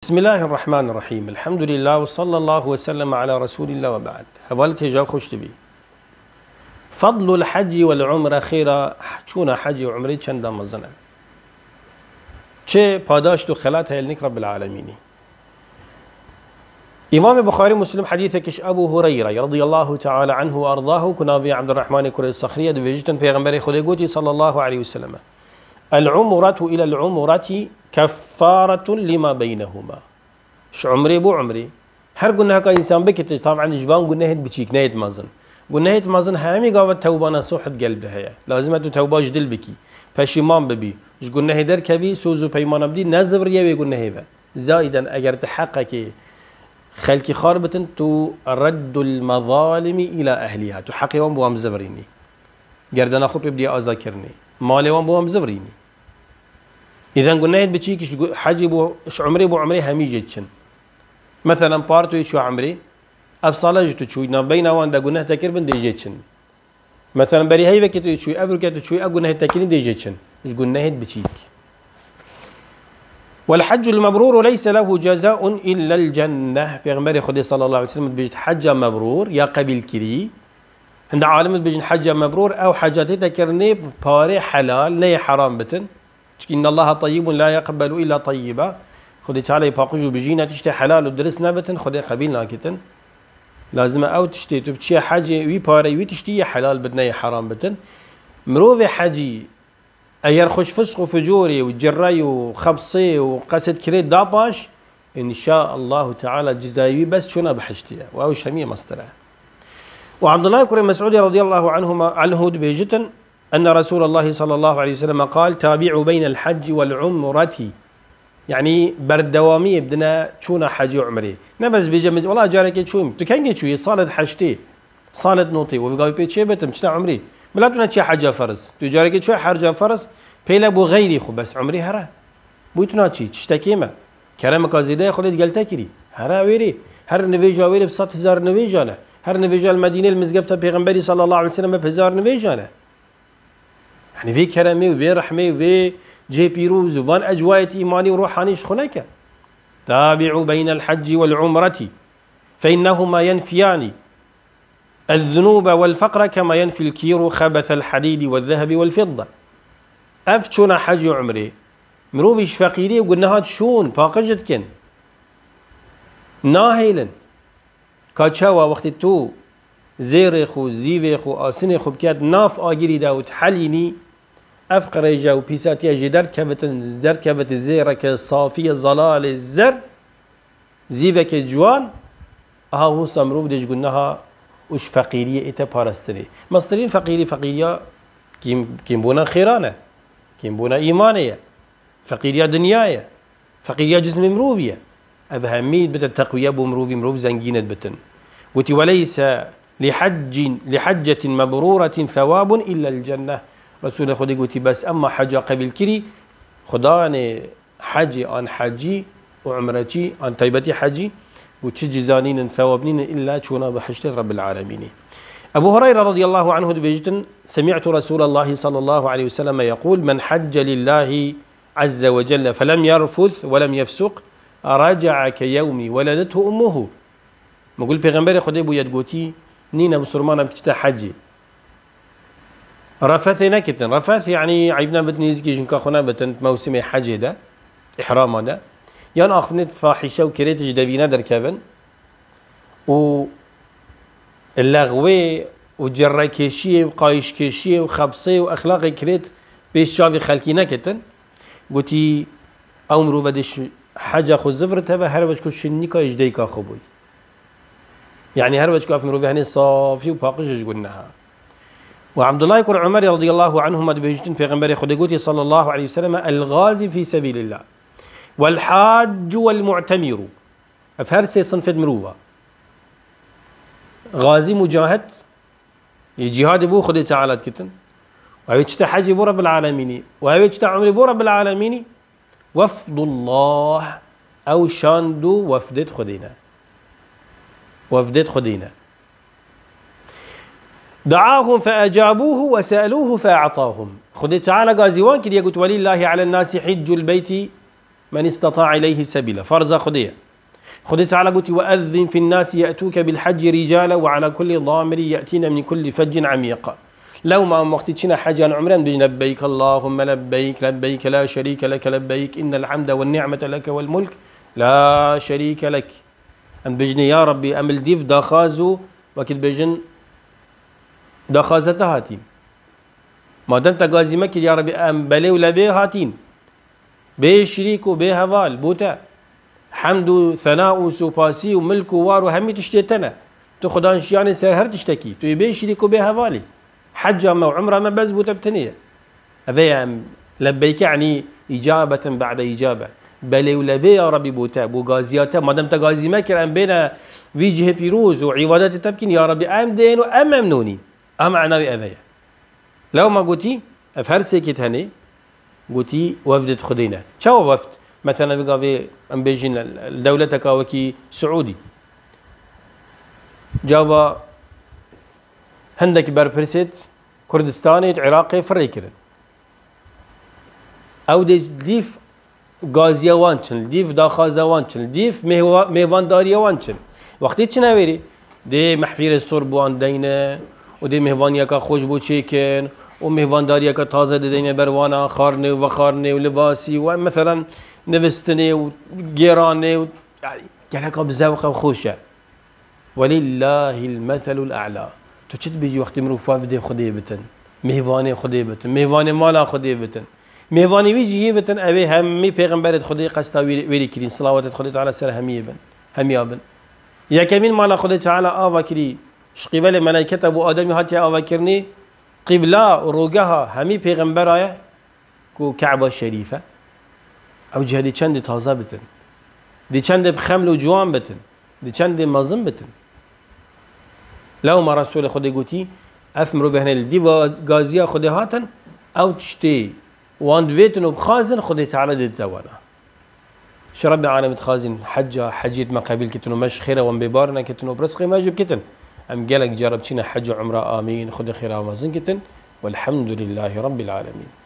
بسم الله الرحمن الرحيم. الحمد لله وصلى الله وسلم على رسول الله وبعد. حوالت هجاو خوش تبي. فضل الحج والعمرة خيرا شونا حج وعمري چند مزنه. چه پاداش تو خلات هيلنك رب العالمين. إمام بخاري مسلم حديثكش أبو هريرة رضي الله تعالى عنه وأرضاه كنابي عبد الرحمن كري الصخرية دبيجتن في غنبري خليقوتي صلى الله عليه وسلم. العمرة إلى العمرة كفارة لما بينهما. ش عمري بو عمري هر قلنا هكا إنسان بكت طبعا جبان قلنا هيد بتشيك نهيت مازن قلنا هيت مازن هامي قاوت توبانا صوحة قلب هيا لازم توباش دل بكي فشيمان ببي اش قلنا هيدر كبي سوزو بيمان بدي نزبر يوي قلنا هيبا زائدا اگر تحقق خلقي خاربة تو رد المظالم إلى أهلها تو حقي وان بوام زبريني قردنا خوب بدي أذاكرني مالي وان بوام زبريني إذا قلنا هيد بتشيك حاجي بو ش عمري بو عمري همي جيتشن مثلا بارتو يشو عمري أبصالة تشوي نبين وان دا قلنا تكير بن ديجيتشن مثلا بري هاي بكتو يشوي أبركتو تشوي أقولنا تكير ديجيتشن إيش قلنا هيد بتشيك والحج المبرور ليس له جزاء إلا الجنة في غمر خدي صلى الله عليه وسلم بيجت حج مبرور يا قبيل كري عند عالم بيجن حج مبرور أو حاجات تكرني باري حلال ني حرام بتن إن الله طيب لا يقبل إلا طيبا خدي تعالى باقجو بجينا تشتي حلال ودرس نبتن خدي قبيل ناكتن لازم أو تشتي تبتشي حاجة وي باري وي تشتي حلال بدنا حرام بتن مروفي حاجي أير خوش فسق وفجوري وجري وخبصي وقصد كريت داباش إن شاء الله تعالى جزايوي بس شونا بحشتيها وأو شمية مصدرها. وعبد الله بن مسعود رضي الله عنه بيجتن أن رسول الله صلى الله عليه وسلم قال تابعوا بين الحج والعمرة يعني بردوامية بدنا شونا حج وعمري نبز بيجمد والله جارك شوم تكني شوي صالة حشتي صالة نوطي وبقى بيت شيء بتم شنا عمري ملاتنا شيء حاجة فرس تجارك شوي حرجة فرس بيلا بو غيري خو بس عمري هرا بويتنا شيء تشتكي ما كلامك زيادة خليت قلت كري هرا ويري هر نبيجا ويري بصات هزار نبيجانا هر نبيجا المدينة المزقفتة بيغمبري صلى الله عليه وسلم بهزار نبيجانا يعني في كرمي وفي رحمي وفي جي بيروز وفان أجواية إيماني وروحانيش خناك تابعوا بين الحج والعمرة فإنهما ينفيان الذنوب والفقر كما ينفي الكير خبث الحديد والذهب والفضة أفتشونا حج وعمري مروفيش فقيري وقلنا هاد شون باقجت كن ناهيلا كاتشاوا وقت تو زيرخو زيفيخو آسنخو بكات ناف آجيري داوت حليني أفقر جو بيساتيا جدر كبت زيرك صافية ظلال الزر زيفك جوان هو سمروف ديش قلناها وش فقيرية إتا بارستري مصدرين فقيرية كيم بونا خيرانة كيم بونا إيمانية فقيرية دنياية فقيرية جسم مروفية أبهميد بتا تقوية مروف زنجينة بتن وتي وليس لحجة مبرورة ثواب إلا الجنة رسول خدي قلت بس أما حاجة قبل كري خداني حجي عن حجي وعمرتي عن طيبتي حجي وتشجي زانين ثوابنين إلا شونا بحشت رب العالمين. أبو هريرة رضي الله عنه بيجتن سمعت رسول الله صلى الله عليه وسلم يقول من حج لله عز وجل فلم يرفث ولم يفسق رجع كيوم ولدته أمه. ما قول بيغمبري خدي بو يدقوتي نينا بسرمانا بكتا حجي رفث نكتن رفث يعني عيبنا بتنيزكي جنكا خونا بتن موسم حج ده إحرام ده يعني أخذت فاحشة وكريت جدبينا در كابن و اللغوي وجرى كيشية وقايش كيشية وخبصية وأخلاق كريت بيش شافي خلقي نكتن قلتي أمرو بدش حاجة خو زفرتها بهربش كو شنيكا يجديكا خبوي يعني هربش كو أفمرو بهني صافي وباقش قلناها. وعبد الله بن عمر رضي الله عنهما بيجتن في غنبري خديقوتي صلى الله عليه وسلم الغازي في سبيل الله والحاج والمعتمر أفهرسي صنف مروفة غازي مجاهد جهاد بو خدي تعالى كتن وهيتشتا حجي بو رب العالمين وهيتشتا عمري بو رب العالمين وفد الله أو شاندو وفدت خدينا دعاهم فأجابوه وسألوه فأعطاهم خدي تعالى غازيوان كده يقول ولله على الناس حج البيت من استطاع إليه سبيلا فرض خديه خدي تعالى قلت وأذن في الناس يأتوك بالحج رجالا وعلى كل ضامر يأتين من كل فج عميق لو ما وقتنا حج عمرا بيجي لبيك اللهم لبيك لبيك لا شريك لك لبيك إن الحمد والنعمة لك والملك لا شريك لك أم بجني يا ربي أم الديف داخازو وكت بجن داخازته هاتين ما دام تقازي مكي يا ربي أم بلي ولا بي هاتين بي شريك وبي هوال بوتا حمد وثناء وسوباسي وملك ووار وهمي تشتيتنا تو خدانش يعني سير هر تشتكي تو بي شريك وبي هوالي حج ما وعمره ما بس بوتا بتنية هذا لبيك يعني إجابة بعد إجابة بلي ولا بي يا ربي بوتا بو غازياته ما دام تغازي مكر أم بين فيجه بيروز وعبادات تبكين يا ربي أم دين وأم ممنوني أم عناوي أذية لو ما قلتي أفهر سيكت هني قلتي وفدت خدينا شو وفد مثلا بقى في أم بيجين الدولة تكاوكي سعودي جابا هندك بربرسيت كردستاني عراقي فريكرن أو ديف غازيا وانشن ديف داخازا وانشن ديف ميوان داريا وانشن وقتی چه نویری دی محفیر سر بوان دینه و دی مهوانیا که خوش بو چیکن و مهوانداریا که تازه دینه بروانا خارنه و خارنه و لباسی و مثلا نوستنه و گیرانه و يعني گلک بزوق و خوشه ولله المثل الاعلى تو چت بیجی وقتی مرو فاوده خودی بتن مهوانه خودی بتن مهوانه مالا خودی بتن مهوانه ویجی بتن اوی همی پیغمبرت خودی قستا ویری کرین صلوات خودی تعالی سر همیه بن همیابن يا كمين مالا خدي تعالى آوا كري شقبل ملائكة أبو آدم هاتي آوا كرني قبلة روجها همي پیغمبر كو كعبة شريفة أو جهدي چند تازة بتن دي چند بخمل وجوان بتن دي چند مظن بتن لو ما رسول خدي قوتي أثمروا بهن الدي غازية خدي هاتن أو تشتي واند بيتن وبخازن خدي تعالى دي توانا شرب عالم تخازن حجة حجيت ما قبل كتنو مش خيرة وانببارنا كتنو برسخي ما جب كتن أم قالك جربتنا حج عمره آمين خد خيرة ومازن كتن والحمد لله رب العالمين.